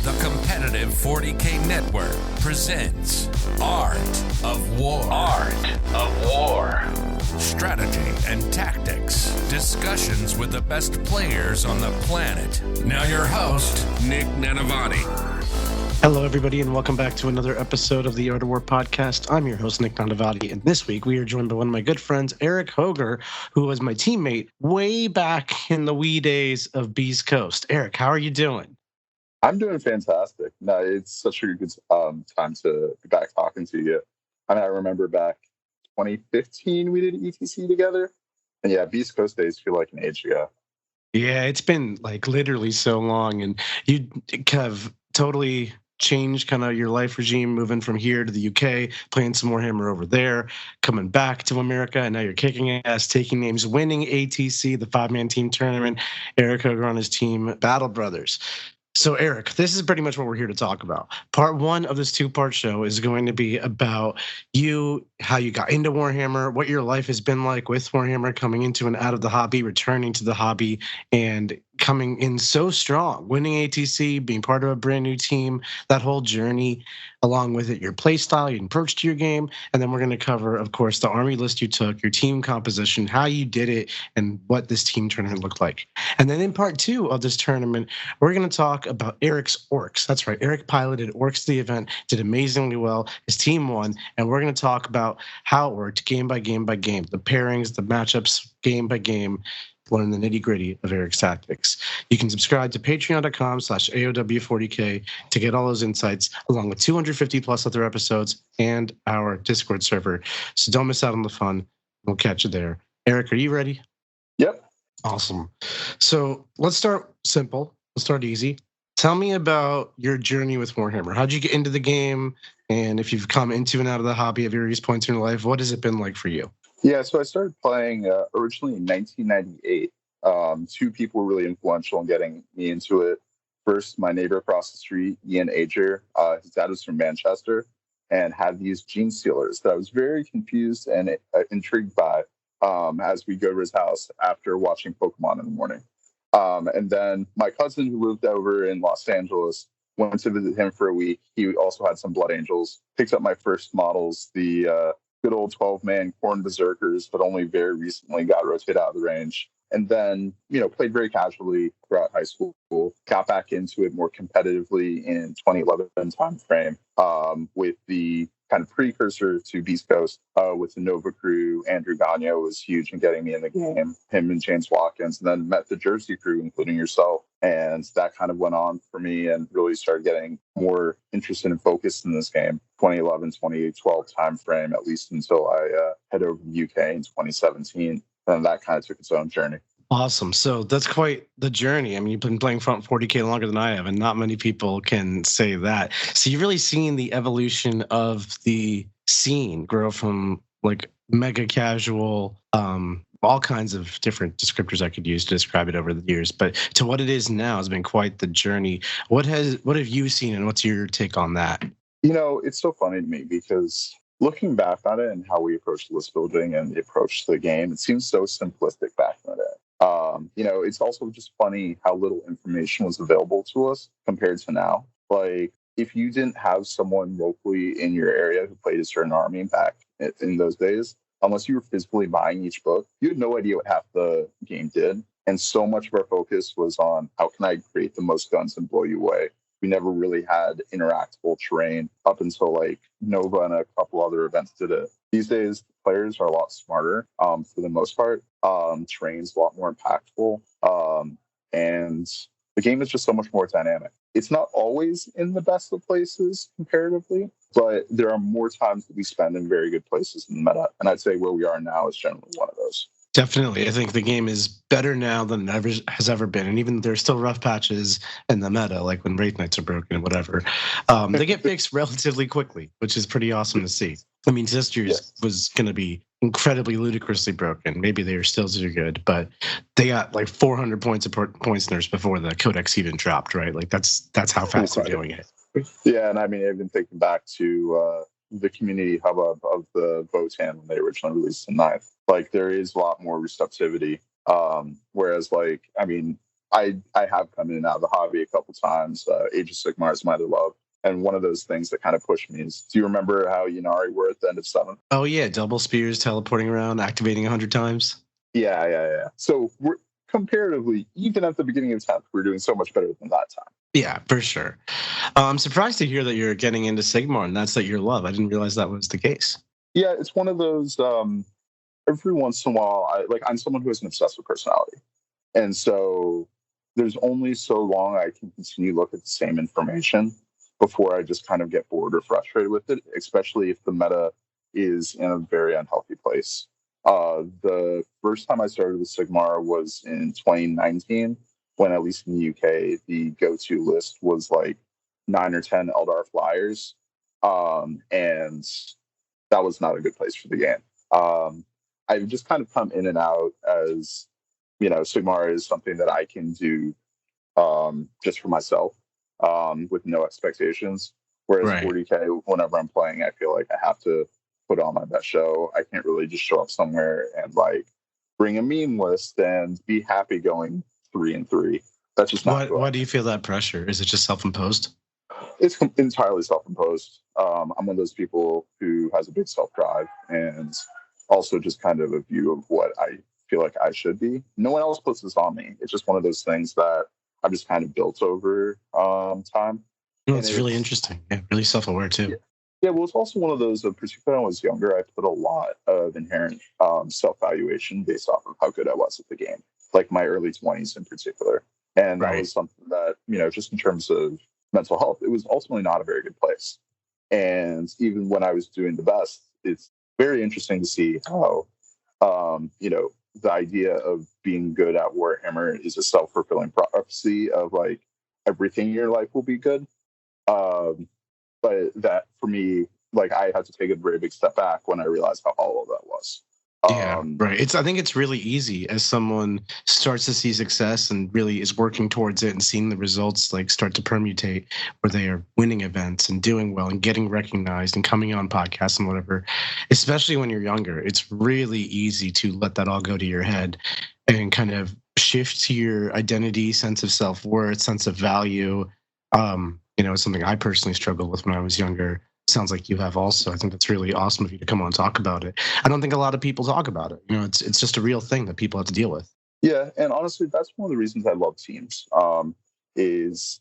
The competitive 40K network presents Art of War. Art of War. Strategy and tactics. Discussions with the best players on the planet. Now your host, Nick Nanavati. Hello, everybody, and welcome back to another episode of the Art of War podcast. I'm your host, Nick Nanavati, and this week we are joined by one of my good friends, Eric Hoerger, who was my teammate way back in the wee days of Beast Coast. Eric, how are you doing? I'm doing fantastic. No, it's such a good time to be back talking to you. I mean, I remember back 2015 we did ETC together, and yeah, Beast Coast days feel like an age ago. Yeah, it's been like literally so long, and you have totally changed kind of your life regime, moving from here to the UK, playing some Warhammer over there, coming back to America, and now you're kicking ass, taking names, winning ATC, the 5-man team tournament. Eric Hoerger on his team, Battle Brothers. So, Eric, this is pretty much what we're here to talk about. Part one of this two-part show is going to be about you, how you got into Warhammer, what your life has been like with Warhammer, coming into and out of the hobby, returning to the hobby, and coming in so strong, winning ATC, being part of a brand new team, that whole journey, along with it, your play style, your approach to your game. And then we're going to cover, of course, the army list you took, your team composition, how you did it, and what this team tournament looked like. And then in part two of this tournament, we're going to talk about Eric's Orks. That's right. Eric piloted Orks to the event, did amazingly well. His team won. And we're going to talk about how it worked game by game by game, the pairings, the matchups, game by game. Learn the nitty-gritty of Eric's tactics. You can subscribe to patreon.com/AOW40K to get all those insights, along with 250 plus other episodes and our Discord server. So don't miss out on the fun. We'll catch you there. Eric, are you ready? Yep. Awesome. So let's start simple. Let's start easy. Tell me about your journey with Warhammer. How'd you get into the game? And if you've come into and out of the hobby at various points in your life, what has it been like for you? Yeah, so I started playing originally in 1998. Two people were really influential in getting me into it. First, my neighbor across the street, Ian Ager, his dad was from Manchester and had these gene stealers that I was very confused and intrigued by as we go to his house after watching Pokemon in the morning. And then my cousin who lived over in Los Angeles went to visit him for a week. He also had some Blood Angels, picked up my first models, the good old 12-man Khorne Berserkers, but only very recently got rotated out of the range. And then, played very casually throughout high school, got back into it more competitively in 2011 timeframe with the kind of precursor to Beast Coast with the Nova crew. Andrew Gagno was huge in getting me in the game, him and James Watkins, and then met the Jersey crew, including yourself. And that kind of went on for me and really started getting more interested and focused in this game. 2011, 2012 timeframe, at least until I head over to the UK in 2017. And that kind of took its own journey. Awesome. So that's quite the journey. I mean, you've been playing Front 40K longer than I have, and not many people can say that. So you've really seen the evolution of the scene grow from like mega casual, all kinds of different descriptors I could use to describe it over the years. But to what it is now has been quite the journey. What have you seen, and what's your take on that? It's so funny to me because looking back on it and how we approached list building and the approach to the game, it seems so simplistic back in the day. It's also just funny how little information was available to us compared to now. Like, if you didn't have someone locally in your area who played a certain army back in those days, unless you were physically buying each book, you had no idea what half the game did. And so much of our focus was on how can I create the most guns and blow you away. We never really had interactable terrain up until like Nova and a couple other events did it. These days, players are a lot smarter for the most part. Terrain's a lot more impactful. And the game is just so much more dynamic. It's not always in the best of places comparatively, but there are more times that we spend in very good places in the meta. And I'd say where we are now is generally one of those. Definitely. I think the game is better now than it has ever been. And even there's still rough patches in the meta, like when Wraith Knights are broken and whatever. They get fixed relatively quickly, which is pretty awesome to see. I mean, Sisters was going to be incredibly ludicrously broken. Maybe they are still too good, but they got like 400 points nerfs before the Codex even dropped, right? Like that's how fast they're doing it. Yeah, and I mean, even thinking back to the community hubbub of the Votan when they originally released the 9th, like there is a lot more receptivity. Whereas, like, I mean, I have come in and out of the hobby a couple times. Age of Sigmar is my other love. And one of those things that kind of pushed me is, do you remember how Ynnari were at the end of 7? Oh, yeah. Double spears teleporting around, activating 100 times. Yeah. So we're comparatively, even at the beginning of 10th, we're doing so much better than that time. Yeah, for sure. I'm surprised to hear that you're getting into Sigmar and that's your love. I didn't realize that was the case. Yeah, it's one of those, every once in a while, I'm someone who has an obsessive personality. And so there's only so long I can continue to look at the same information before I just kind of get bored or frustrated with it, especially if the meta is in a very unhealthy place. The first time I started with Sigmar was in 2019, when at least in the UK, the go-to list was like 9 or 10 Eldar flyers. And that was not a good place for the game. I've just kind of come in and out as, Sigmar is something that I can do just for myself with no expectations. Whereas Right. 40K, whenever I'm playing, I feel like I have to put on my best show. I can't really just show up somewhere and bring a meme list and be happy going 3-3. That's just not Why do you feel that pressure? Is it just self-imposed? It's entirely self-imposed. I'm one of those people who has a big self-drive and also just kind of a view of what I feel like I should be. No one else puts this on me. It's just one of those things that I've just kind of built over time. No, it's really interesting. Yeah, really self-aware too. Yeah, well, it's also one of those, particularly when I was younger, I put a lot of inherent self-valuation based off of how good I was at the game, like my early 20s in particular. And that was something that, just in terms of mental health, it was ultimately not a very good place. And even when I was doing the best, it's very interesting to see how, the idea of being good at Warhammer is a self-fulfilling prophecy of everything in your life will be good. But that for me, I had to take a very big step back when I realized how hollow that was. Yeah, right. I think it's really easy as someone starts to see success and really is working towards it and seeing the results start to permutate where they are winning events and doing well and getting recognized and coming on podcasts and whatever, especially when you're younger. It's really easy to let that all go to your head and kind of shift to your identity, sense of self-worth, sense of value. It's something I personally struggled with when I was younger. Sounds like you have also. I think that's really awesome of you to come on and talk about it. I don't think a lot of people talk about it. It's just a real thing that people have to deal with. Yeah, and honestly, that's one of the reasons I love teams. Is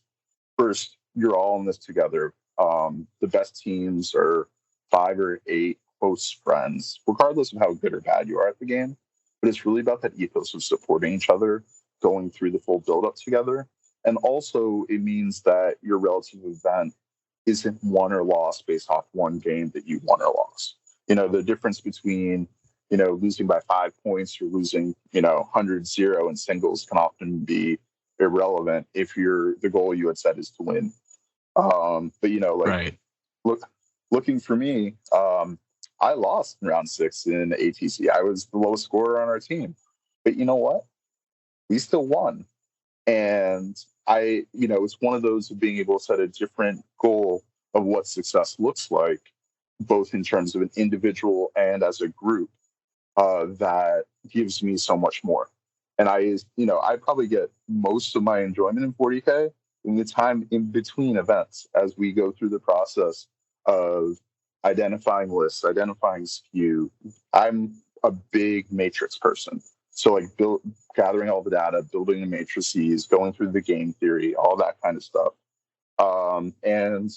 first, you're all in this together. The best teams are 5 or 8 close friends, regardless of how good or bad you are at the game. But it's really about that ethos of supporting each other, going through the full build-up together. And also, it means that your relative event isn't won or lost based off one game that you won or lost. The difference between, losing by 5 points or losing, 100-0 in singles can often be irrelevant if the goal you had set is to win. Looking for me, I lost in round 6 in ATC. I was the lowest scorer on our team. But you know what? We still won. And it's one of those of being able to set a different goal of what success looks like, both in terms of an individual and as a group, that gives me so much more. And I probably get most of my enjoyment in 40K in the time in between events as we go through the process of identifying lists, identifying skew. I'm a big matrix person. So gathering all the data, building the matrices, going through the game theory, all that kind of stuff. And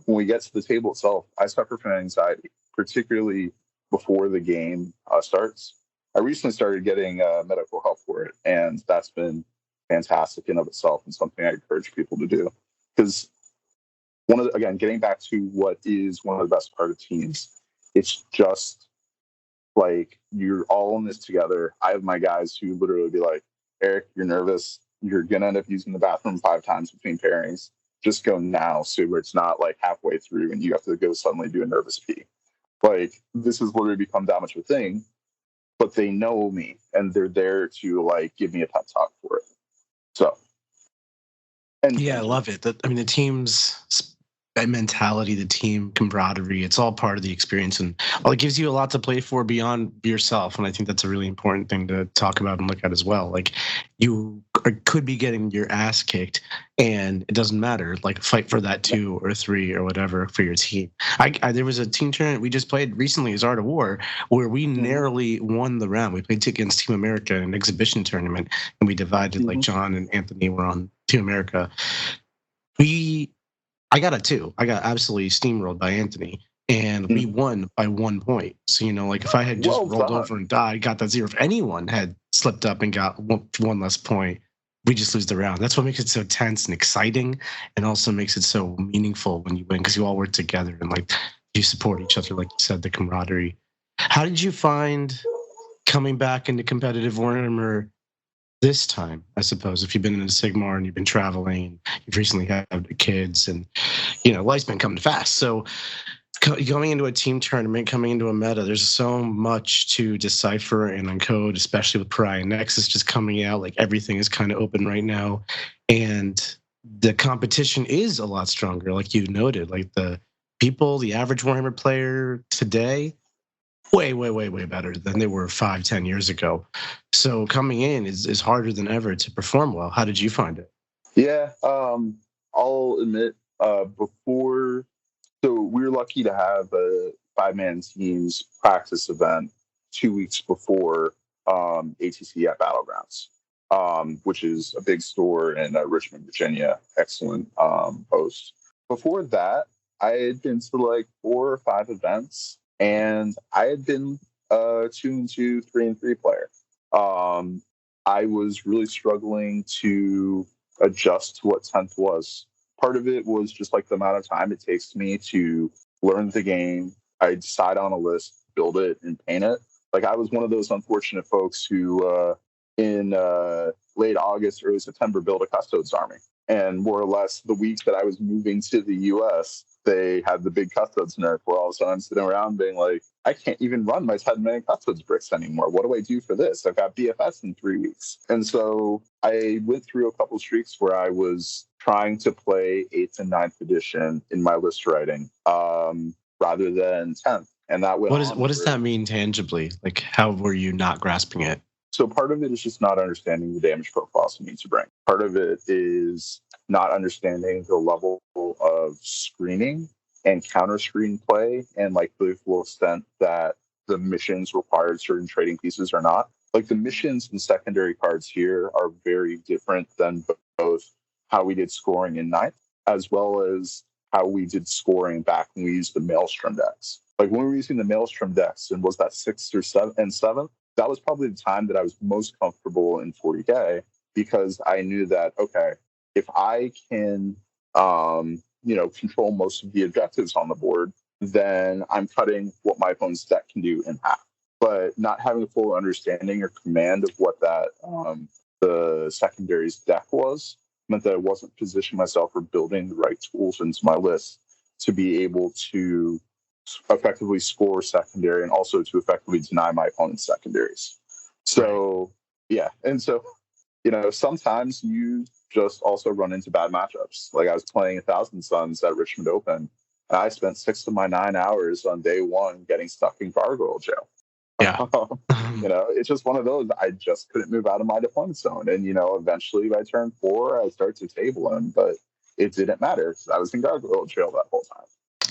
when we get to the table itself, I suffer from anxiety, particularly before the game starts. I recently started getting medical help for it, and that's been fantastic in of itself and something I encourage people to do. Because getting back to what is one of the best part of teams, it's just you're all in this together. I have my guys who literally be like, Eric, you're nervous. You're going to end up using the bathroom 5 times between pairings. Just go now, so where it's not halfway through and you have to go suddenly do a nervous pee. This has literally become that much of a thing, but they know me and they're there to give me a pep talk for it. So. Yeah, I love it. The teams that mentality, the team camaraderie, it's all part of the experience, and it gives you a lot to play for beyond yourself. And I think that's a really important thing to talk about and look at as well. Like, you could be getting your ass kicked, and it doesn't matter. Like, fight for that 2 or 3 or whatever for your team. There was a team tournament we just played recently, as Art of War, where we narrowly won the round. We played against Team America in an exhibition tournament, and we divided. Like, John and Anthony were on Team America. I got a 2. I got absolutely steamrolled by Anthony, and we won by 1 point. So, like, if I had just rolled over and died, got that 0. If anyone had slipped up and got one less point, we just lose the round. That's what makes it so tense and exciting, and also makes it so meaningful when you win, because you all work together and, like, you support each other, like you said, the camaraderie. How did you find coming back into competitive Warhammer this time, I suppose, if you've been in a Sigmar and you've been traveling, and you've recently had kids, and life's been coming fast. So going into a team tournament, coming into a meta, there's so much to decipher and encode, especially with Pariah Nexus just coming out. Like, everything is kind of open right now, and the competition is a lot stronger, like you noted. Like, the average Warhammer player today, way better than they were 5-10 years ago. So coming in is harder than ever to perform well. How did you find it? Yeah, I'll admit, before, so we were lucky to have a 5-man team's practice event 2 weeks before ATC at Battlegrounds, which is a big store in Richmond, Virginia. Excellent host. Before that, I had been to like 4 or 5 events, and I had been a 2-2, 3-3 player. I was really struggling to adjust to what 10th was. Part of it was just like the amount of time it takes me to learn the game. I decide on a list, build it, and paint it. Like, I was one of those unfortunate folks who, in late August, early September, built a Custodes army. And more or less the week that I was moving to the U.S., they had the big Custodes nerf, where all of a sudden I'm sitting around being like, I can't even run my 10-man Custodes bricks anymore. What do I do for this? I've got BFS in 3 weeks. And so I went through a couple streaks where I was trying to play 8th and 9th edition in my list writing rather than 10th. And that went what does that mean tangibly? Like, how were you not grasping it? So part of it is just not understanding the damage profiles you need to bring. Part of it is not understanding the level of screening and counter screen play, and like the full extent that the missions required certain trading pieces or not. Like, the missions and secondary cards here are very different than both how we did scoring in 9th, as well as how we did scoring back when we used the Maelstrom decks. Like, when we were using the Maelstrom decks, and was that 6th or 7th? That was probably the time that I was most comfortable in 40K, because I knew that, okay, if I can, control most of the objectives on the board, then I'm cutting what my opponent's deck can do in half. But not having a full understanding or command of what that the secondary's deck was meant that I wasn't positioning myself or building the right tools into my list to be able to effectively score secondary, and also to effectively deny my opponent's secondaries. So, yeah. And so, sometimes you just also run into bad matchups. Like, I was playing 1,000 Suns at Richmond Open, and I spent 6 of my 9 hours on day 1 getting stuck in gargoyle jail. Yeah. It's just one of those. I just couldn't move out of my deployment zone. And, eventually by turn 4, I start to table him, but it didn't matter because I was in gargoyle jail that whole time.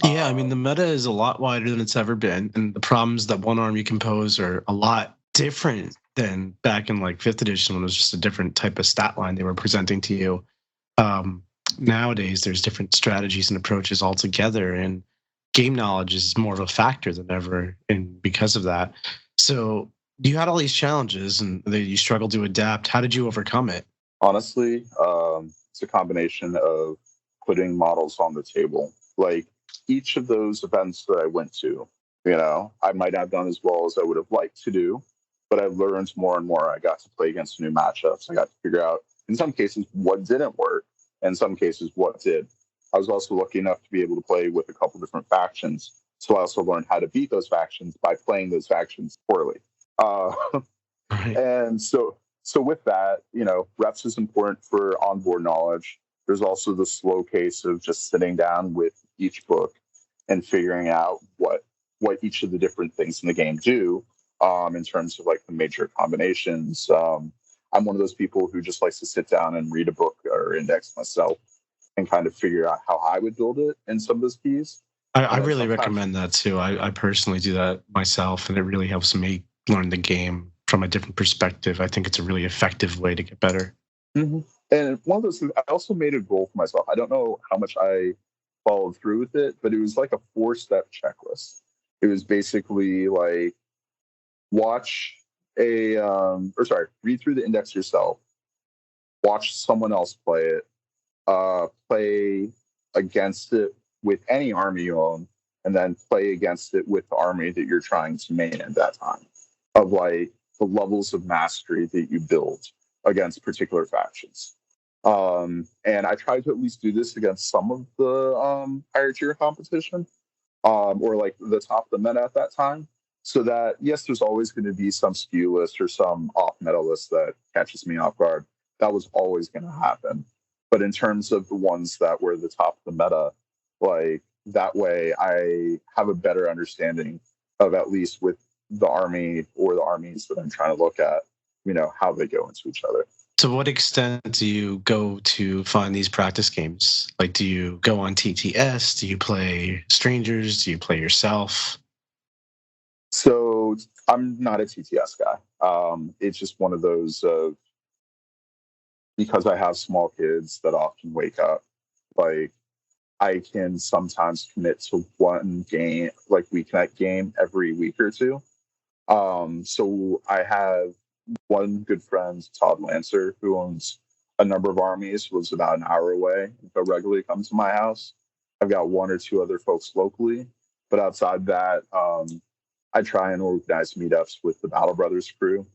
Yeah, I mean, the meta is a lot wider than it's ever been, and the problems that one army can pose are a lot different than back in like 5th edition, when it was just a different type of stat line they were presenting to you. Nowadays, there's different strategies and approaches altogether, and game knowledge is more of a factor than ever, and because of that. So you had all these challenges, and you struggled to adapt. How did you overcome it? Honestly, it's a combination of putting models on the table. Like, each of those events that I went to, I might not have done as well as I would have liked to do, but I learned more and more. I got to play against new matchups. I got to figure out, in some cases, what didn't work, and in some cases, what did. I was also lucky enough to be able to play with a couple different factions, so I also learned how to beat those factions by playing those factions poorly. And so with that, reps is important for onboard knowledge. There's also the slow case of just sitting down with each book and figuring out what each of the different things in the game do, in terms of like the major combinations. I'm one of those people who just likes to sit down and read a book or index myself and kind of figure out how I would build it in some of those keys. I really recommend that too. I personally do that myself, and it really helps me learn the game from a different perspective. I think it's a really effective way to get better. Mm-hmm. And one of those things, I also made a goal for myself. I don't know how much I followed through with it, but it was like a 4-step checklist. It was basically like read through the index yourself, watch someone else play it, play against it with any army you own, and then play against it with the army that you're trying to main at that time, of like the levels of mastery that you build against particular factions. And I tried to at least do this against some of the higher tier competition, or like the top of the meta at that time. So that, yes, there's always going to be some skew list or some off meta list that catches me off guard. That was always going to happen. But in terms of the ones that were the top of the meta, like that way I have a better understanding of, at least with the army or the armies that I'm trying to look at, how they go into each other. To what extent do you go to find these practice games? Like, do you go on TTS? Do you play strangers? Do you play yourself? So I'm not a TTS guy. It's just one of those, because I have small kids that often wake up, like I can sometimes commit to one game, like weeknight game every week or two. So I have one good friend, Todd Lancer, who owns a number of armies, lives about an hour away, but regularly comes to my house. I've got one or two other folks locally, but outside that, I try and organize meetups with the Battle Brothers crew,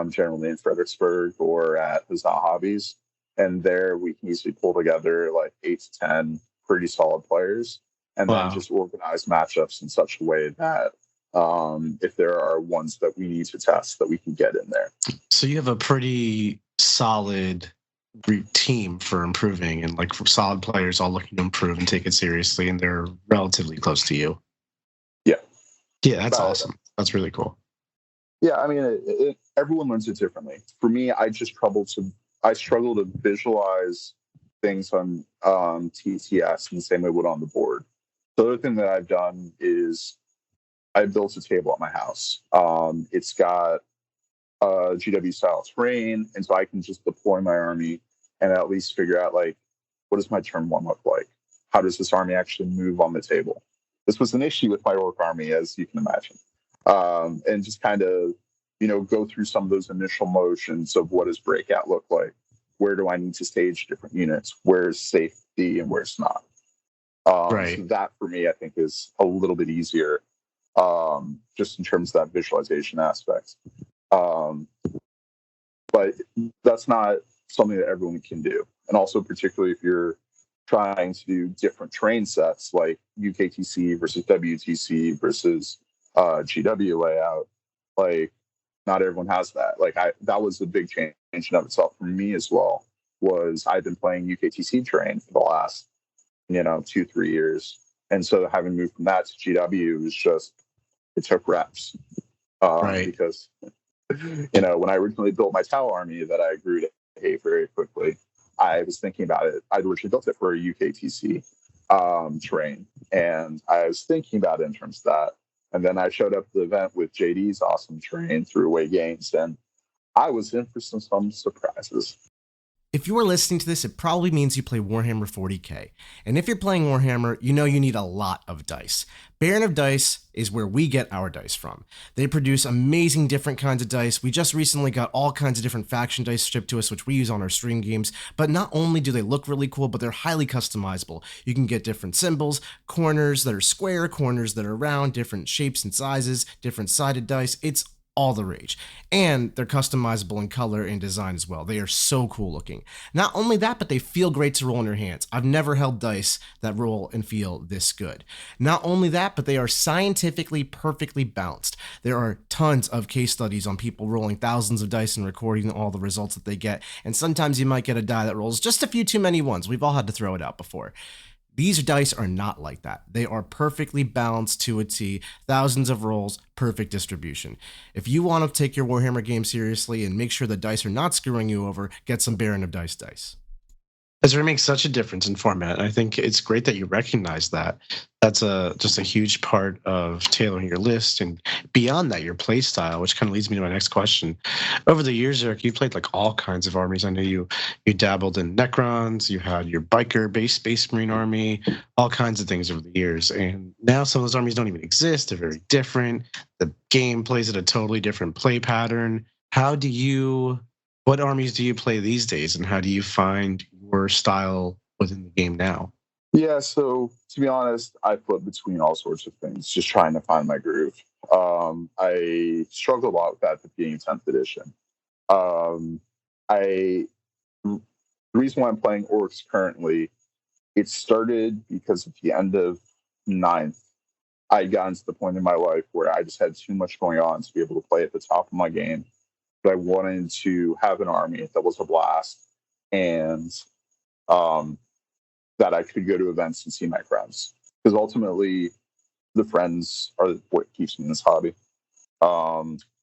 generally in Fredericksburg or at Huzzah Hobbies. And there we can easily pull together like 8 to 10 pretty solid players, and then just organize matchups in such a way that if there are ones that we need to test, that we can get in there. So you have a pretty solid team for improving, and like for solid players all looking to improve and take it seriously, and they're relatively close to you. Yeah, that's awesome. That's really cool. Yeah, I mean, everyone learns it differently. For me, I struggle to visualize things on TTS in the same way I would on the board. The other thing that I've done is I built a table at my house. It's got a GW style terrain, and so I can just deploy my army and at least figure out, like, what does my turn 1 look like? How does this army actually move on the table? This was an issue with my Ork army, as you can imagine. And just kind of, go through some of those initial motions of what does breakout look like? Where do I need to stage different units? Where's safety and where's not? Right. So that for me, I think, is a little bit easier, just in terms of that visualization aspect. But that's not something that everyone can do. And also, particularly if you're trying to do different train sets, like UKTC versus WTC versus GW layout, like not everyone has that. Like that was a big change in of itself for me as well. Was I've been playing UKTC terrain for the last 2-3 years, and so having moved from that to GW was just, it took reps. Right. Because when I originally built my Tau army that I grew to hate very quickly, I was thinking about it. I'd originally built it for a UKTC terrain, and I was thinking about it in terms of that. And then I showed up at the event with JD's awesome terrain through away games, and I was in for some surprises. If you are listening to this, it probably means you play Warhammer 40k. And if you're playing Warhammer, you know you need a lot of dice. Baron of Dice is where we get our dice from. They produce amazing different kinds of dice. We just recently got all kinds of different faction dice shipped to us, which we use on our stream games. But not only do they look really cool, but they're highly customizable. You can get different symbols, corners that are square, corners that are round, different shapes and sizes, different sided dice. It's all the rage. And they're customizable in color and design as well. They are so cool looking. Not only that, but they feel great to roll in your hands. I've never held dice that roll and feel this good. Not only that, but they are scientifically perfectly balanced. There are tons of case studies on people rolling thousands of dice and recording all the results that they get. And sometimes you might get a die that rolls just a few too many ones. We've all had to throw it out before. These dice are not like that. They are perfectly balanced to a T, thousands of rolls, perfect distribution. If you want to take your Warhammer game seriously and make sure the dice are not screwing you over, get some Baron of dice. That's where it makes such a difference in format. I think it's great that you recognize that. That's just a huge part of tailoring your list, and beyond that, your play style, which kind of leads me to my next question. Over the years, Eric, you played like all kinds of armies. I know you dabbled in Necrons, you had your biker base Space Marine army, all kinds of things over the years. And now some of those armies don't even exist. They're very different. The game plays at a totally different play pattern. What armies do you play these days, and how do you find your style within the game now? Yeah, so to be honest, I flip between all sorts of things, just trying to find my groove. I struggled a lot with that at the beginning of 10th edition. The reason why I'm playing Orks currently, it started because at the end of 9th, I had gotten to the point in my life where I just had too much going on to be able to play at the top of my game. But I wanted to have an army that was a blast, and that I could go to events and see my friends. Because ultimately, the friends are what keeps me in this hobby.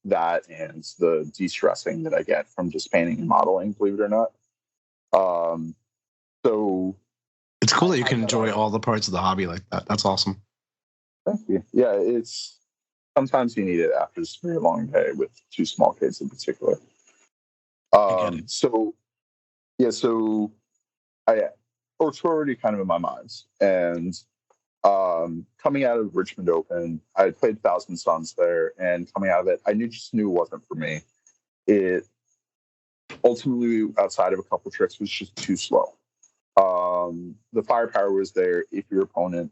That and the de-stressing that I get from just painting and modeling, believe it or not. So it's cool that you can enjoy all the parts of the hobby like that. That's awesome. Thank you. Yeah, it's sometimes you need it after this very long day with two small kids in particular. So Orks were already kind of in my mind. And coming out of Richmond Open, I had played Thousand Suns there, and coming out of it, I knew it wasn't for me. It ultimately, outside of a couple tricks, was just too slow. The firepower was there if your opponent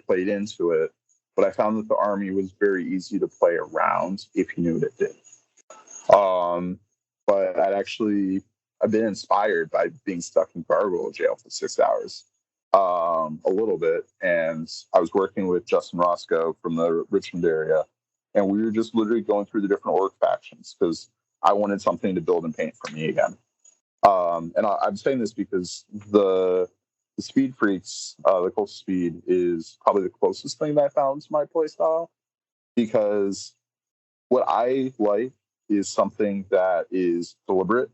played into it, but I found that the army was very easy to play around if you knew what it did. But I've been inspired by being stuck in gargoyle jail for 6 hours, a little bit. And I was working with Justin Roscoe from the Richmond area, and we were just literally going through the different orc factions because I wanted something to build and paint for me again. And I'm saying this because the Speed Freaks, the Kult of Speed, is probably the closest thing that I found to my playstyle, because what I like is something that is deliberate.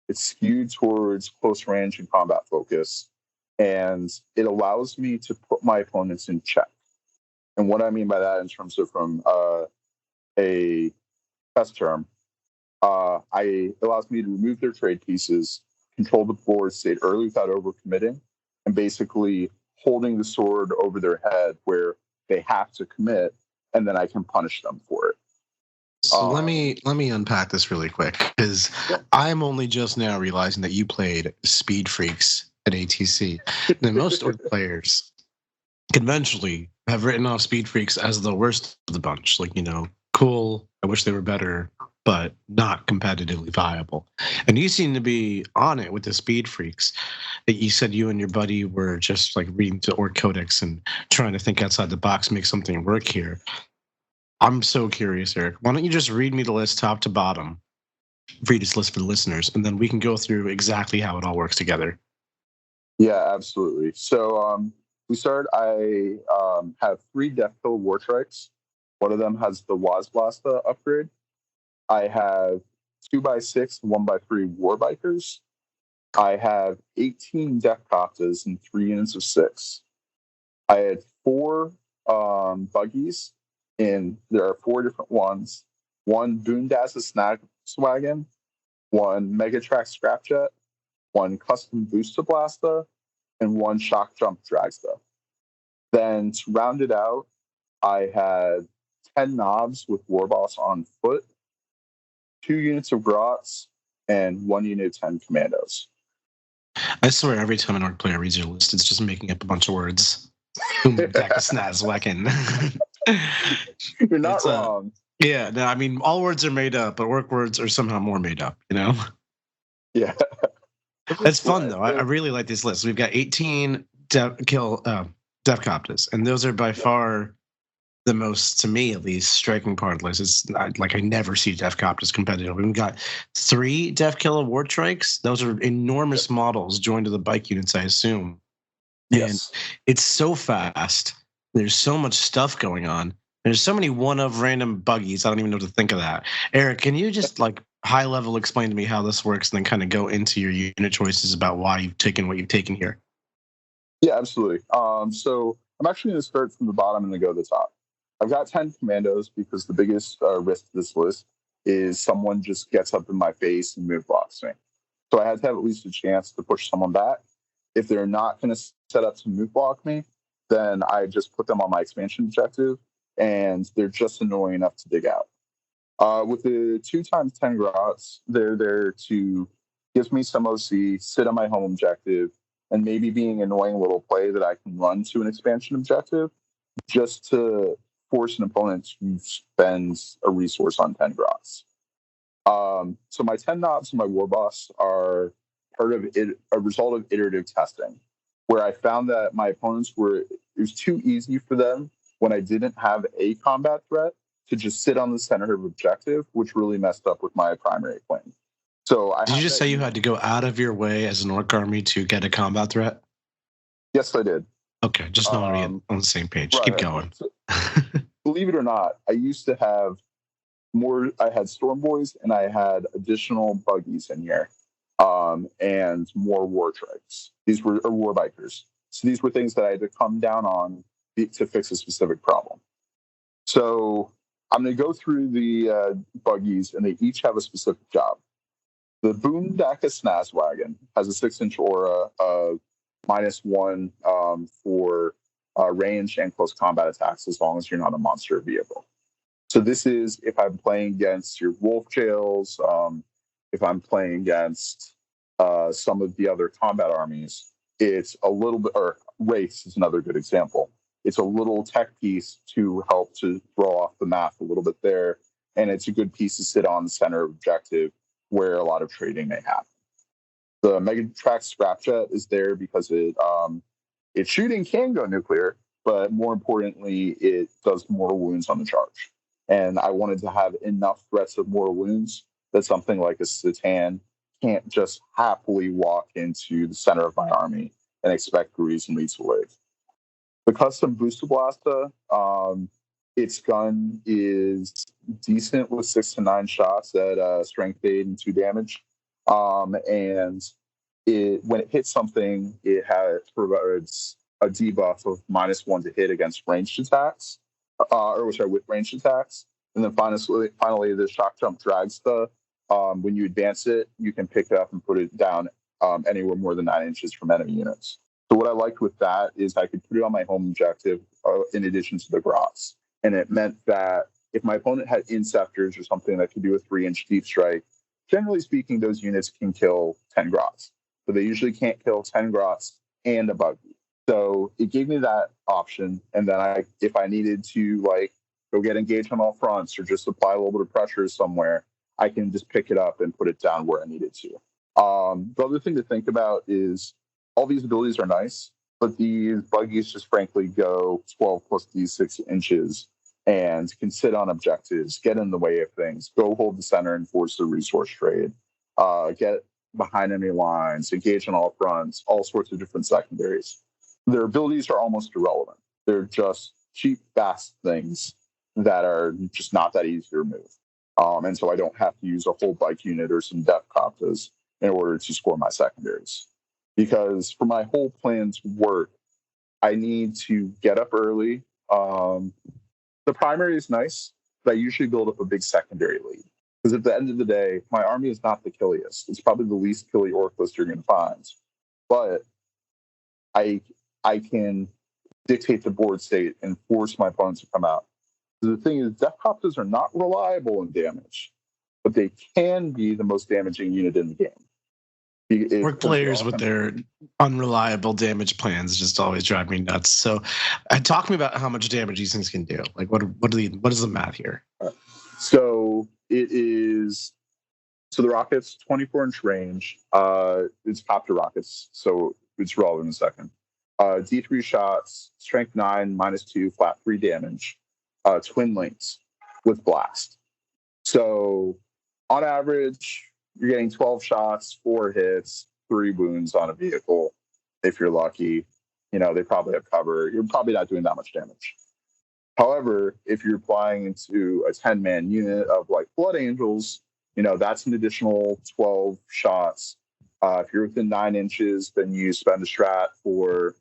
It's skewed towards close range and combat focus, and it allows me to put my opponents in check. And what I mean by that in terms of from a test term, it allows me to remove their trade pieces, control the board state early without overcommitting, and basically holding the sword over their head where they have to commit, and then I can punish them for it. So let me unpack this really quick, because I'm only just now realizing that you played Speed Freaks at ATC. And most Orc players conventionally have written off Speed Freaks as the worst of the bunch. Like, cool, I wish they were better, but not competitively viable. And you seem to be on it with the Speed Freaks. That you said you and your buddy were just like reading the Orc Codex and trying to think outside the box, make something work here. I'm so curious, Eric. Why don't you just read me the list top to bottom? Read this list for the listeners, and then we can go through exactly how it all works together. Yeah, absolutely. So we started, I have 3 Deffkilla Wartrikes. One of them has the Wazblasta upgrade. I have 2x6 and 1x3 Warbikers. I have 18 Deffkillas and 3 units of 6. I had 4 buggies. There are 4 different ones. 1 Boomstikks Snagga, 1 Megatrack Scrapjet, 1 Custom Wazblasta, and 1 Shock Jump Dragsta. Then to round it out, I had 10 knobs with Warboss on foot, 2 units of Grots, and 1 unit of 10 Commandos. I swear every time an Orc player reads your list, it's just making up a bunch of words. Boomstikks. You're not wrong. Yeah, no, I mean, all words are made up, but Orc words are somehow more made up, Yeah. That's fun, though. I really like this list. We've got 18 Deffkillas, and those are by far the most, to me at least, striking part of the list. It's not, like I never see Deffkillas competitive. We've got 3 Deffkilla Wartrikes. Those are enormous models joined to the bike units, I assume. Yes. And it's so fast. There's so much stuff going on. There's so many one-of random buggies. I don't even know what to think of that. Eric, can you just like high level explain to me how this works, and then kind of go into your unit choices about why you've taken what you've taken here? Yeah, absolutely. So I'm actually going to start from the bottom and then go to the top. I've got 10 commandos because the biggest risk to this list is someone just gets up in my face and move blocks me. So I had to have at least a chance to push someone back. If they're not going to set up to move block me, then I just put them on my expansion objective, and they're just annoying enough to dig out. With the 2x10 grots, they're there to give me some OC, sit on my home objective, and maybe being an annoying little play that I can run to an expansion objective just to force an opponent to spend a resource on 10 grots. So my 10 knots and my Warboss are part of it, a result of iterative testing, where I found that my opponents it was too easy for them when I didn't have a combat threat to just sit on the center of objective, which really messed up with my primary plan. So Did you just say you had to go out of your way as an orc army to get a combat threat? Yes, I did. Okay, just want to be on the same page. Right. Keep going. So, believe it or not, I used to have more. I had Storm Boys and I had additional buggies in here, and more Wartrikes. These were War Bikers. So these were things that I had to come down on to fix a specific problem. So I'm going to go through the buggies, and they each have a specific job. The Boomstikks Snazwagon has a 6-inch aura of -1 for range and close combat attacks, as long as you're not a monster vehicle. So this is if I'm playing against your wolf jails, if I'm playing against some of the other combat armies, it's a little bit, or Wraiths is another good example. It's a little tech piece to help to throw off the map a little bit there, and it's a good piece to sit on the center of objective where a lot of trading may happen. The Megatrax Scrapjet is there because its shooting can go nuclear, but more importantly, it does mortal wounds on the charge. And I wanted to have enough threats of mortal wounds that something like a Satan can't just happily walk into the center of my army and expect reasonably to live. The custom Wazblasta, its gun is decent with 6 to 9 shots at strength 8 and 2 damage. And when it hits something, it provides a debuff of -1 to hit against ranged attacks, with ranged attacks. And then finally, the shock jump Dragsta. When you advance it, you can pick it up and put it down anywhere more than 9 inches from enemy units. So what I liked with that is I could put it on my home objective in addition to the grots. And it meant that if my opponent had Inceptors or something that could do a 3-inch deep strike, generally speaking, those units can kill 10 grots. But they usually can't kill 10 grots and a buggy. So it gave me that option. And then if I needed to go get engaged on all fronts or just apply a little bit of pressure somewhere, I can just pick it up and put it down where I needed to. The other thing to think about is all these abilities are nice, but these buggies just frankly go 12 plus these 6 inches and can sit on objectives, get in the way of things, go hold the center and force the resource trade, get behind enemy lines, engage on all fronts, all sorts of different secondaries. Their abilities are almost irrelevant. They're just cheap, fast things that are just not that easy to remove. And so I don't have to use a whole bike unit or some Deffkillas in order to score my secondaries. Because for my whole plan to work, I need to get up early. The primary is nice, but I usually build up a big secondary lead. Because at the end of the day, my army is not the killiest. It's probably the least killy orc list you're going to find. But I can dictate the board state and force my opponents to come out. So the thing is, Deffkillas are not reliable in damage, but they can be the most damaging unit in the game. Orc players with their unreliable damage plans just always drive me nuts. So, talk to me about how much damage these things can do. Like, what is the math here? So it is. So the rockets, 24-inch range. It's copter rockets, so it's relevant in a second. D3 shots, strength 9, -2, flat 3 damage. Twin links with blast. So on average, you're getting 12 shots, 4 hits, 3 wounds on a vehicle if you're lucky. they probably have cover. You're probably not doing that much damage. However, if you're applying into a 10-man unit of like Blood Angels, that's an additional 12 shots. If you're within 9 inches, then you spend a strat for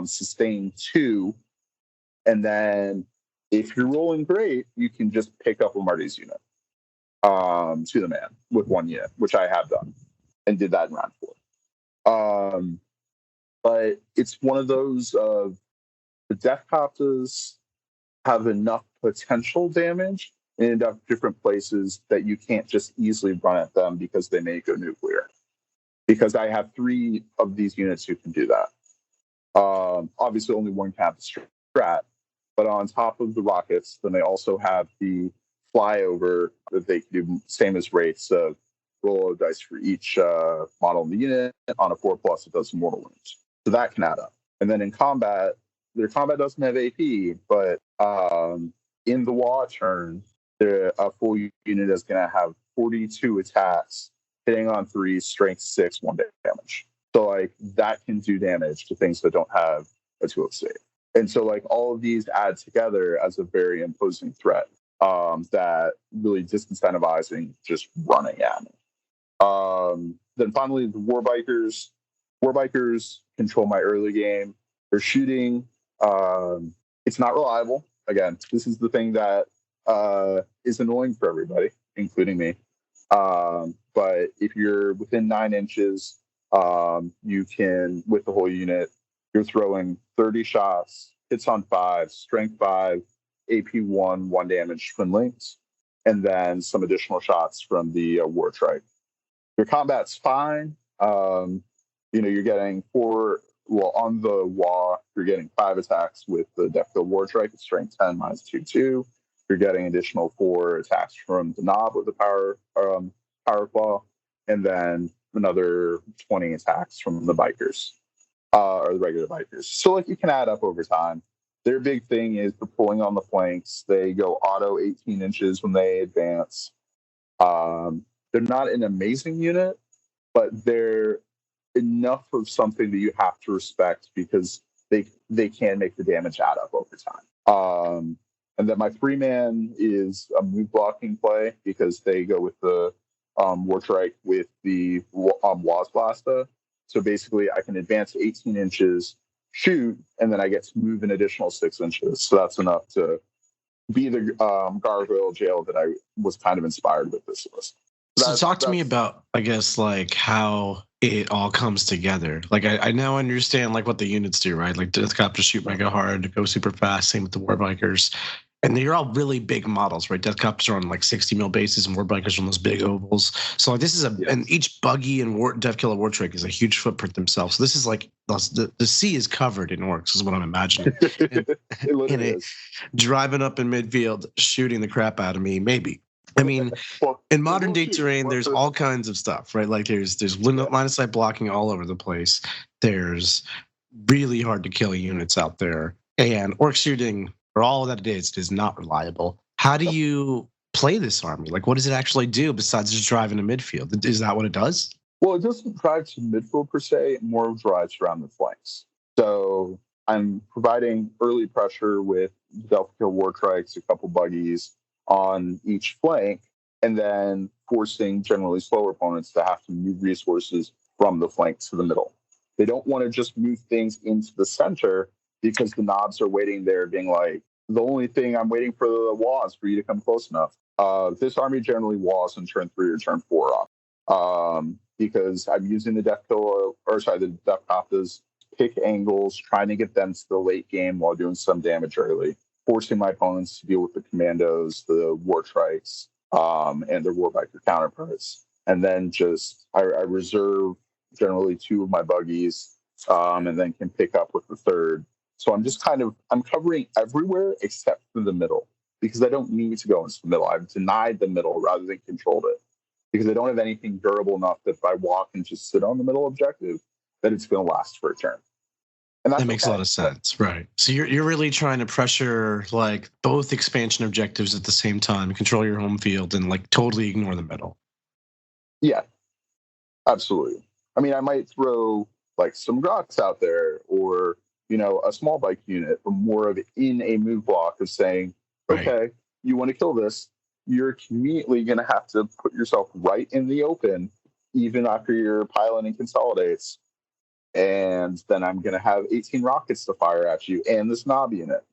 sustain 2. And then if you're rolling great, you can just pick up a Marty's unit to the man with 1 unit, which I have done and did that in round 4. But it's one of those of the Deffkilla have enough potential damage in enough different places that you can't just easily run at them because they may go nuclear. Because I have 3 of these units who can do that. Obviously, only one can have the strat, but on top of the rockets, then they also have the flyover that they can do, same as Wraiths, roll a dice for each model in the unit. On a 4+, it does some mortal wounds. So that can add up. And then in combat, their combat doesn't have AP, but in the Wa turn, a full unit is going to have 42 attacks, hitting on 3, strength 6, 1 damage. So like that can do damage to things that don't have a 2 of save. And so like all of these add together as a very imposing threat that really disincentivizing just running at me. Then finally, the Warbikers. Warbikers control my early game. They're shooting. It's not reliable. Again, this is the thing that is annoying for everybody, including me. But if you're within 9 inches, you can, with the whole unit, you're throwing 30 shots, hits on 5, strength 5, AP 1, 1 damage, twin links, and then some additional shots from the Wartrike. Your combat's fine. You're getting 4. Well, on the Wa, you're getting 5 attacks with the Deffkilla Wartrike at strength 10 minus 2/2. You're getting additional 4 attacks from the Knob with the power claw, and then another 20 attacks from the Bikers, or the regular Bikers. So like you can add up over time. Their big thing is they're pulling on the flanks. They go auto 18 inches when they advance. They're not an amazing unit, but they're enough of something that you have to respect because they can make the damage add up over time. And then my 3-man is a move blocking play because they go with the Wartrike with the Wazblasta. So basically I can advance 18 inches, shoot, and then I get to move an additional 6 inches. So that's enough to be the gargoyle jail that I was kind of inspired with this list. So talk to me about, I guess, like how it all comes together. Like I now understand like what the units do, right? Like Deathcopters shoot mega hard, go super fast. Same with the Warbikers, and they're all really big models, right? Deathcopters are on like 60 mil bases, and Warbikers are on those big ovals. So like this is and each buggy and Deffkilla Wartrike is a huge footprint themselves. So this is like the sea is covered in orcs, is what I'm imagining. and is. Driving up in midfield, shooting the crap out of me, maybe. I mean, in modern day terrain, there's all kinds of stuff, right? Like there's line of sight blocking all over the place. There's really hard to kill units out there, and orc shooting, for all that it is not reliable. How do you play this army? Like, what does it actually do besides just driving to midfield? Is that what it does? Well, it doesn't drive to midfield per se. It more drives around the flanks. So I'm providing early pressure with Deffkilla Wartrikes, a couple buggies on each flank, and then forcing generally slower opponents to have to move resources from the flank to the middle. They don't want to just move things into the center because the knobs are waiting there being like, the only thing I'm waiting for the walls for you to come close enough. This army generally walls in turn 3 or turn 4 off. Because I'm using the Deffkillas, pick angles, trying to get them to the late game while doing some damage early, forcing my opponents to deal with the commandos, the Wartrikes, and their Warbiker counterparts. And then I reserve generally 2 of my buggies, and then can pick up with the 3rd. So I'm covering everywhere except for the middle, because I don't need to go into the middle. I've denied the middle rather than controlled it, because I don't have anything durable enough that if I walk and just sit on the middle objective, that it's going to last for a turn. And that makes a lot of sense, right? So you're really trying to pressure like both expansion objectives at the same time, control your home field, and like totally ignore the middle. Yeah, absolutely. I mean, I might throw like some Grots out there, or a small bike unit, but more of in a move block of saying, Right. okay, you want to kill this, you're immediately going to have to put yourself right in the open, even after your piloting consolidates. And then I'm going to have 18 rockets to fire at you and this knob unit.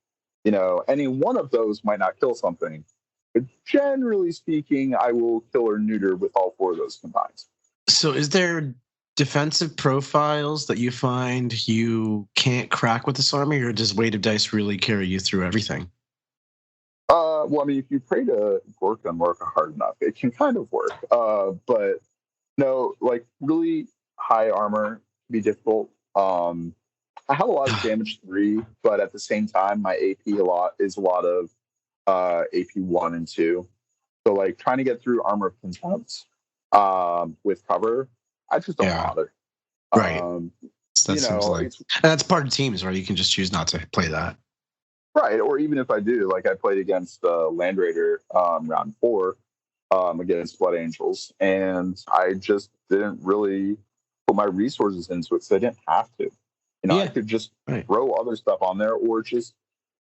Any one of those might not kill something. But generally speaking, I will kill or neuter with all 4 of those combined. So is there defensive profiles that you find you can't crack with this army, or does weight of dice really carry you through everything? Well, I mean, if you pray to Gorkon Lorca hard enough, it can kind of work. But no, like really high armor can be difficult. I have a lot of damage 3, but at the same time, my AP is a lot of AP 1 and 2. So like trying to get through armor of contempt with cover, I just don't bother. Right. That seems like, and that's part of teams, right? You can just choose not to play that. Right, or even if I do, like I played against Land Raider round 4 against Blood Angels, and I just didn't really put my resources into it because I didn't have to. I could just throw other stuff on there or just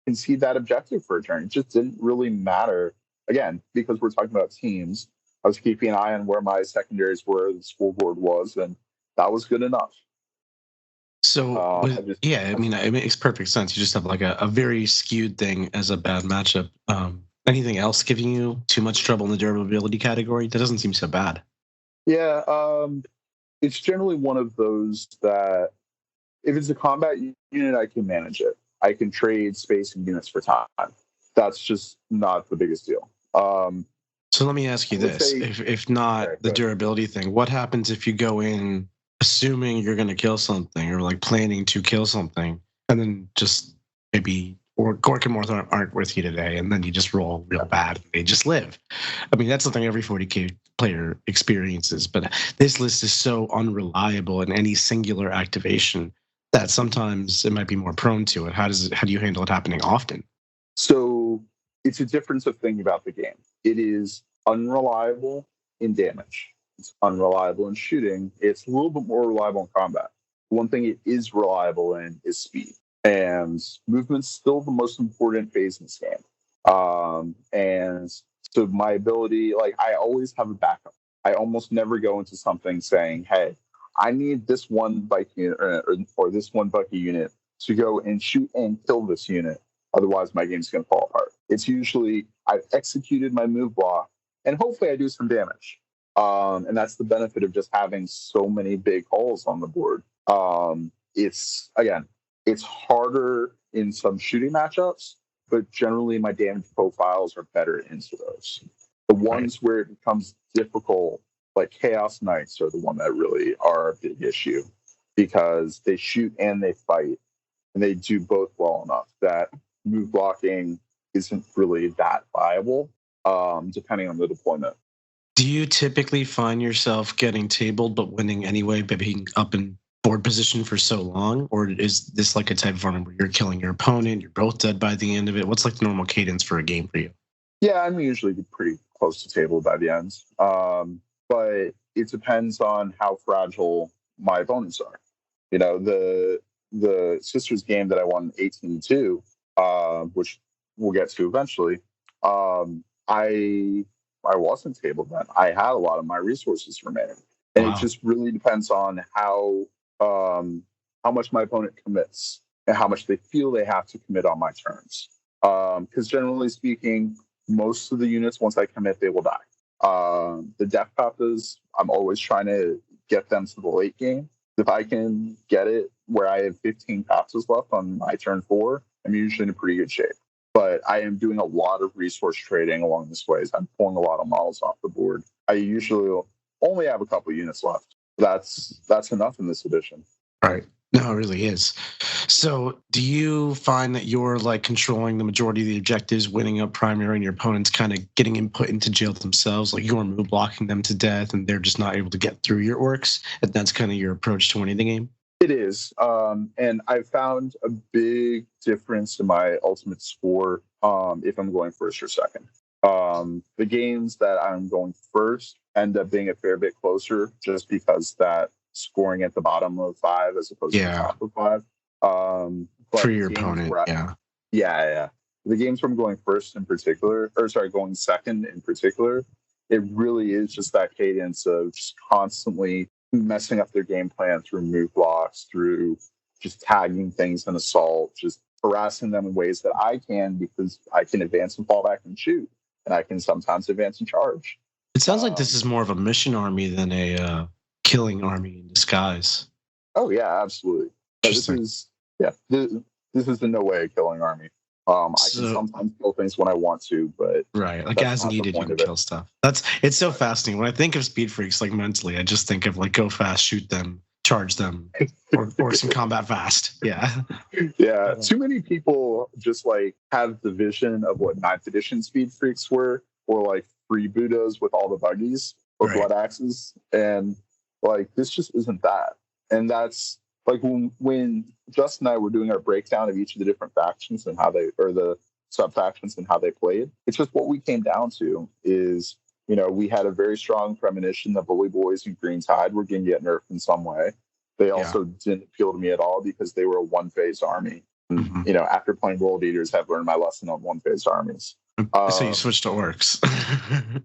concede that objective for a turn. It just didn't really matter. Again, because we're talking about teams, I was keeping an eye on where my secondaries were, the school board was, and that was good enough. So, it makes perfect sense. You just have like a very skewed thing as a bad matchup. Anything else giving you too much trouble in the durability category? That doesn't seem so bad. Yeah, it's generally one of those that if it's a combat unit, I can manage it. I can trade space and units for time. That's just not the biggest deal. So let me ask you this. If not the durability thing, what happens if you go in assuming you're going to kill something or like planning to kill something, and then just maybe Gork and Morth aren't with you today, and then you just roll real bad and they just live? I mean, that's something every 40k player experiences, but this list is so unreliable in any singular activation that sometimes it might be more prone to it. How do you handle it happening often? So it's a difference of thinking about the game. It is unreliable in damage. It's unreliable in shooting. It's a little bit more reliable in combat. One thing it is reliable in is speed. And movement's still the most important phase in this game. And so my ability, like I always have a backup. I almost never go into something saying, hey, I need this one bike unit or this one Bucky unit to go and shoot and kill this unit. Otherwise, my game's going to fall apart. It's usually I've executed my move block and hopefully I do some damage. And that's the benefit of just having so many big holes on the board. It's harder in some shooting matchups, but generally my damage profiles are better into those. The ones where it becomes difficult, like Chaos Knights, are the one that really are a big issue because they shoot and they fight, and they do both well enough that move blocking isn't really that viable, depending on the deployment. Do you typically find yourself getting tabled but winning anyway by being up in board position for so long? Or is this like a type of army where you're killing your opponent, you're both dead by the end of it? What's like the normal cadence for a game for you? Yeah, I'm usually pretty close to table by the end. But it depends on how fragile my opponents are. The Sisters game that I won 18-2, which we'll get to eventually, I wasn't tabled then. I had a lot of my resources remaining. And It just really depends on how much my opponent commits and how much they feel they have to commit on my turns. Because generally speaking, most of the units, once I commit, they will die. The Deffkillas, I'm always trying to get them to the late game. If I can get it where I have 15 passes left on my turn 4, I'm usually in pretty good shape. But I am doing a lot of resource trading along this way. I'm pulling a lot of models off the board. I usually only have a couple units left. That's enough in this edition. Right. No, it really is. So do you find that you're like controlling the majority of the objectives, winning up primary, and your opponent's kind of getting input into jail themselves, like you're move blocking them to death and they're just not able to get through your orcs? And that's kind of your approach to winning the game? It is. And I've found a big difference in my ultimate score if I'm going first or second. The games that I'm going first end up being a fair bit closer just because that scoring at the bottom of 5 as opposed to the top of 5. but For your games opponent, where yeah. The games where I'm going first in particular, or sorry, going second in particular, it really is just that cadence of just constantly messing up their game plan through move blocks, through just tagging things in assault, just harassing them in ways that I can, because I can advance and fall back and shoot, and I can sometimes advance and charge. It sounds like this is more of a mission army than a killing army in disguise. Oh yeah, absolutely. This is in no way a killing army. I can sometimes kill things when I want to, but right, like as needed, you can kill stuff. It's so fascinating. When I think of speed freaks, like mentally, I just think of like go fast, shoot them, charge them, or some combat fast. Yeah. Yeah. Too many people just like have the vision of what 9th edition speed freaks were, or like freebooters with all the buggies or blood axes, and like this just isn't that. And that's like when Justin and I were doing our breakdown of each of the different factions and how they, or the sub factions and how they played, it's just what we came down to is, you know, we had a very strong premonition that Bully Boys and Green Tide were going to get nerfed in some way. They also didn't appeal to me at all because they were a one-phase army. Mm-hmm. You know, after playing World Eaters, I've learned my lesson on one-phase armies. So you switched to Orks.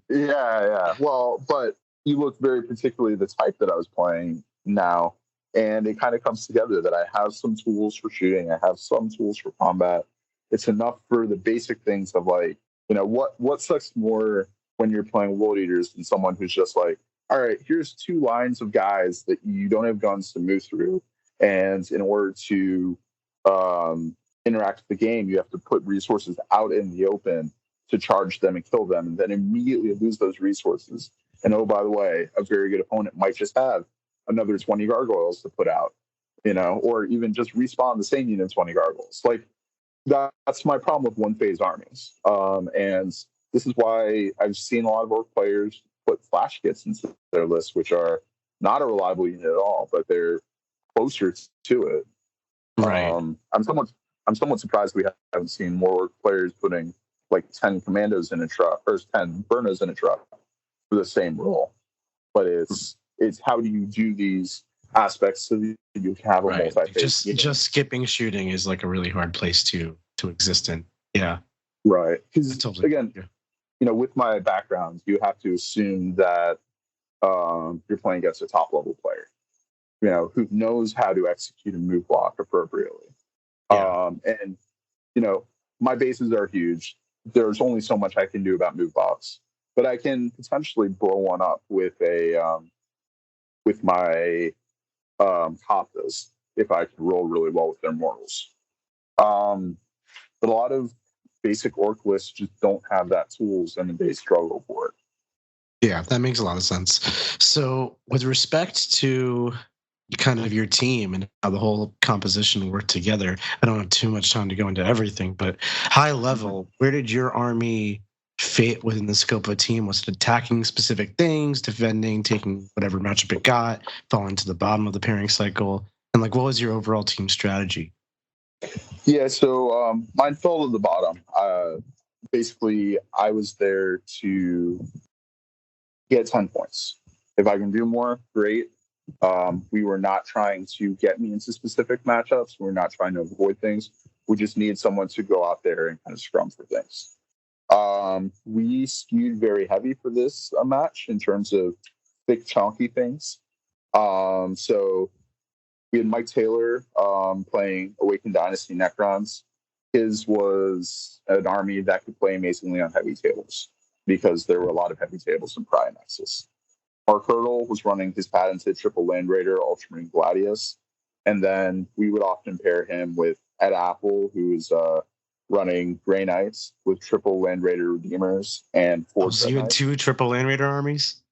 Yeah. Well, but you look very particularly the type that I was playing now. And it kind of comes together that I have some tools for shooting. I have some tools for combat. It's enough for the basic things of like, you know, what sucks more when you're playing World Eaters than someone who's just like, all right, here's 2 lines of guys that you don't have guns to move through. And in order to interact with the game, you have to put resources out in the open to charge them and kill them, and then immediately lose those resources. And oh, by the way, a very good opponent might just have another 20 gargoyles to put out, you know, or even just respawn the same unit 20 gargoyles. Like that's my problem with one-phase armies. And this is why I've seen a lot of Orc players put flash kits into their list, which are not a reliable unit at all, but they're closer to it. Right. I'm somewhat surprised we haven't seen more Orc players putting like 10 commandos in a truck or 10 Burnos in a truck for the same role. But it's how do you do these aspects so that you can have a multi-phase game. Just skipping shooting is like a really hard place to exist in. Yeah. Right. Because again, you know, with my background, you have to assume that you're playing against a top level player, you know, who knows how to execute a move block appropriately. Yeah. And you know, my bases are huge. There's only so much I can do about move blocks, but I can potentially blow one up with with my Kappas if I can roll really well with their mortals. But a lot of basic Orc lists just don't have that tools, and they struggle for it. Yeah, that makes a lot of sense. So with respect to kind of your team and how the whole composition worked together, I don't have too much time to go into everything, but high level, where did your army fit within the scope of a team? Was it attacking specific things, defending, taking whatever matchup it got, falling to the bottom of the pairing cycle? And like, what was your overall team strategy? Yeah, so mine fell to the bottom. Basically, I was there to get 10 points. If I can do more, great. We were not trying to get me into specific matchups. We're not trying to avoid things. We just need someone to go out there and kind of scrum for things. We skewed very heavy for this match in terms of thick, chunky things. So we had Mike Taylor playing Awakened Dynasty Necrons. His was an army that could play amazingly on heavy tables because there were a lot of heavy tables in Pry Nexus. Mark Hurdle was running his patented triple Land Raider Ultramarine Gladius, and then we would often pair him with Ed Apple, who is running Grey Knights with triple Land Raider Redeemers and 4 so you had 2 triple Land Raider armies?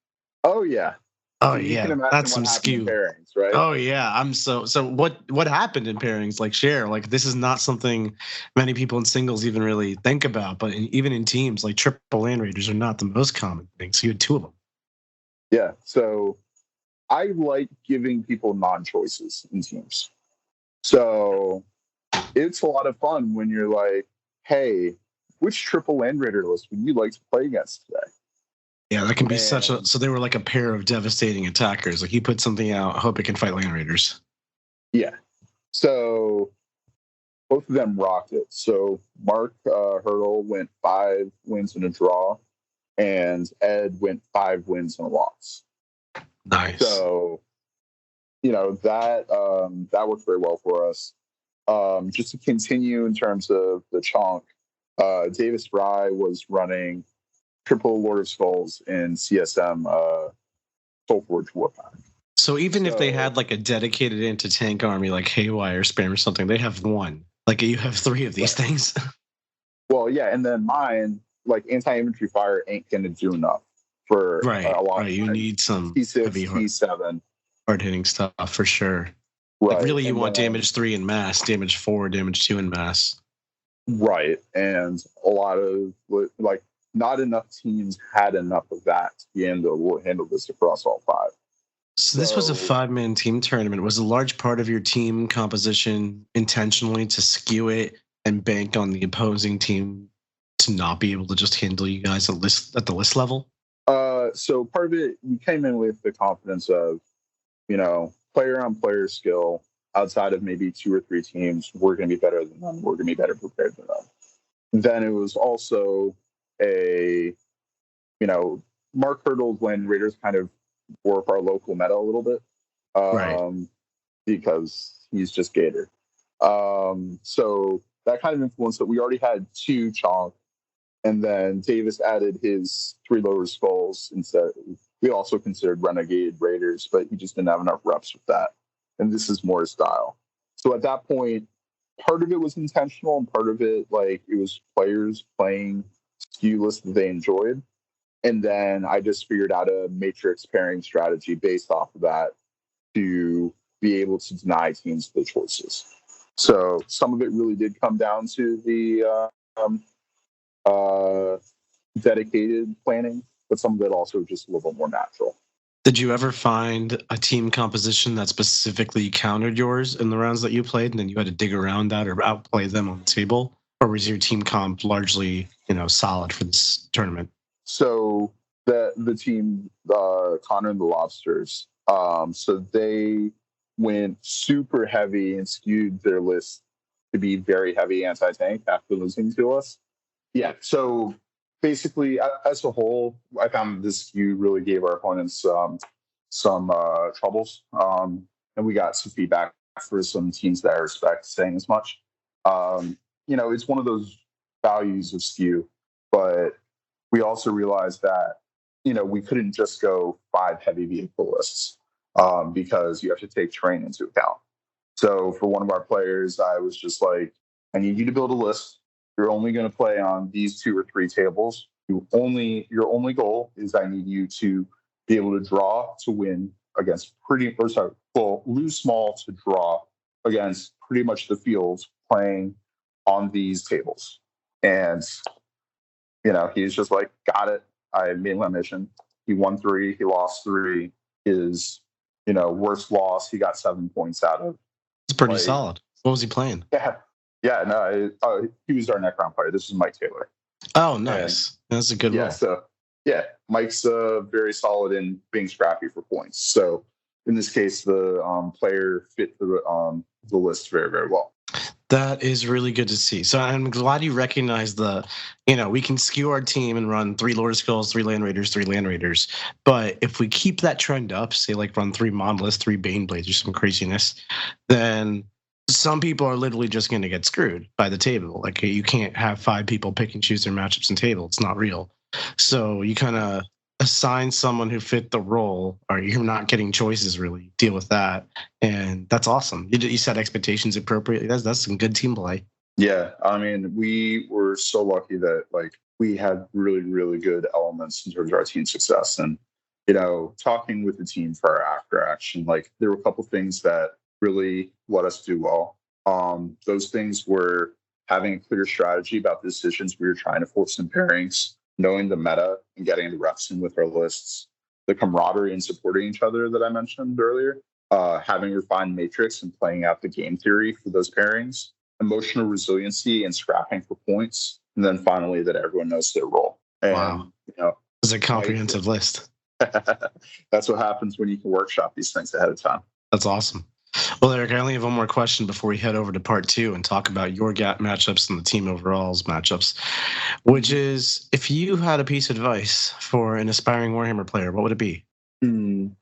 Oh yeah. Oh yeah, that's some skew. Pairings, right? Oh yeah, I'm so what happened in pairings? Like share, like this is not something many people in singles even really think about, but even in teams, like triple Land Raiders are not the most common thing. So you had 2 of them. Yeah, so I like giving people non-choices in teams. So it's a lot of fun when you're like, hey, which triple Land Raider list would you like to play against today? Yeah, that can be such a... So they were like a pair of devastating attackers. Like you put something out, hope it can fight Land Raiders. Yeah. So both of them rocked it. So Mark Hurdle went 5 wins and a draw, and Ed went 5 wins and a loss. Nice. So, that worked very well for us. Just to continue in terms of the chunk, Davis Fry was running triple Lord of Skulls in CSM Soulforge Warpath. So even if they had like a dedicated anti-tank army like Haywire Spam or something, they have one. Like you have 3 of these things. Well, yeah, and then mine, like anti-infantry fire ain't gonna do enough for a lot. Right, you need some T6, heavy T7. hard-hitting stuff for sure. Right. Like really, you and want then, damage 3 in mass, damage 4, damage 2 in mass. Right, and a lot of like not enough teams had enough of that to be able to handle this across all 5. So this was a 5-man team tournament. Was a large part of your team composition intentionally to skew it and bank on the opposing team to not be able to just handle you guys at the list level? So part of it, we came in with the confidence of, player on player skill. Outside of maybe 2 or 3 teams, we're going to be better than them. We're going to be better prepared than them. Then it was also Mark Hurdles when Raiders kind of warp our local meta a little bit, Right. Because he's just Gator. So that kind of influenced that. We already had 2 Chonk, and then Davis added his 3 lower skulls instead. We also considered Renegade Raiders, but he just didn't have enough reps with that. And this is more his style. So at that point, part of it was intentional, and part of it, like, it was players playing skew lists that they enjoyed. And then I just figured out a matrix pairing strategy based off of that to be able to deny teams the choices. So some of it really did come down to the dedicated planning, but some of it also just a little bit more natural. Did you ever find a team composition that specifically countered yours in the rounds that you played, and then you had to dig around that or outplay them on the table? Or was your team comp largely, solid for this tournament? So the team, Connor and the Lobsters, so they went super heavy and skewed their list to be very heavy anti-tank after losing to us. Yeah, so basically, as a whole, I found this skew really gave our opponents some troubles, and we got some feedback for some teams that I respect saying as much. It's one of those values of skew, but we also realized that, we couldn't just go 5 heavy vehicle lists because you have to take terrain into account. So for one of our players, I was just like, I need you to build a list. You're only going to play on these 2 or 3 tables. Your only goal is I need you to be able to draw to win against lose small to draw against pretty much the fields playing on these tables. And, he's just like, got it. I made my mission. He won 3. He lost 3. His, worst loss, he got 7 points out of. It's pretty solid. What was he playing? Yeah, no, he was our Necron player. This is Mike Taylor. Oh, nice. That's a good one. So, Mike's very solid in being scrappy for points. So, in this case, the player fit the list very, very well. That is really good to see. So I'm glad you recognize we can skew our team and run 3 Lord of Skulls, 3 Land Raiders, 3 Land Raiders. But if we keep that trend up, say like run 3 Monoliths, 3 Baneblades or some craziness, then some people are literally just going to get screwed by the table. Like you can't have 5 people pick and choose their matchups and table. It's not real. So you kind of assign someone who fit the role, or you're not getting choices really. Deal with that, and that's awesome. You set expectations appropriately. That's some good team play. Yeah, I mean, we were so lucky that we had really, really good elements in terms of our team success. And talking with the team for our after action, there were a couple things that really let us do well. Those things were having a clear strategy about the decisions we were trying to force in pairings, knowing the meta and getting the reps in with our lists, the camaraderie and supporting each other that I mentioned earlier, having refined matrix and playing out the game theory for those pairings, emotional resiliency and scrapping for points, and then finally that everyone knows their role. And, wow. It's a comprehensive list. That's what happens when you can workshop these things ahead of time. That's awesome. Well, Eric, I only have one more question before we head over to part 2 and talk about your gap matchups and the team overalls matchups, which is, if you had a piece of advice for an aspiring Warhammer player, what would it be?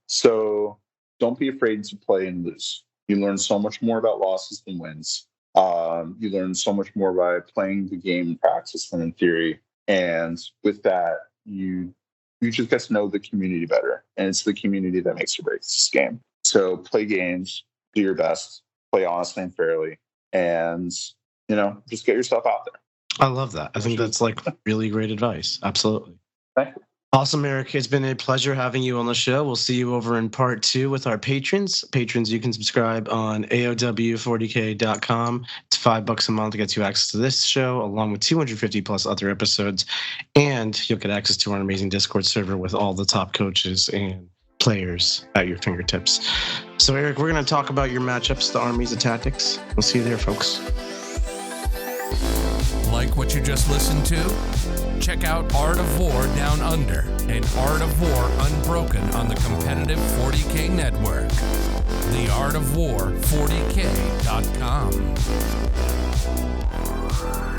So don't be afraid to play and lose. You learn so much more about losses than wins. You learn so much more by playing the game in practice than in theory. And with that, you just get to know the community better. And it's the community that makes or breaks this game. So play games, do your best, play honestly and fairly, and, just get yourself out there. I love that. I think that's like really great advice. Absolutely. Thank you. Awesome, Eric. It's been a pleasure having you on the show. We'll see you over in part 2 with our patrons. Patrons, you can subscribe on AOW40k.com. It's $5 a month. It gets you access to this show, along with 250 plus other episodes. And you'll get access to our amazing Discord server with all the top coaches and players at your fingertips. So, Eric, we're going to talk about your matchups, the armies, the tactics. We'll see you there, folks. Like what you just listened to? Check out Art of War Down Under and Art of War Unbroken on the competitive 40K network. TheArtofWar40k.com.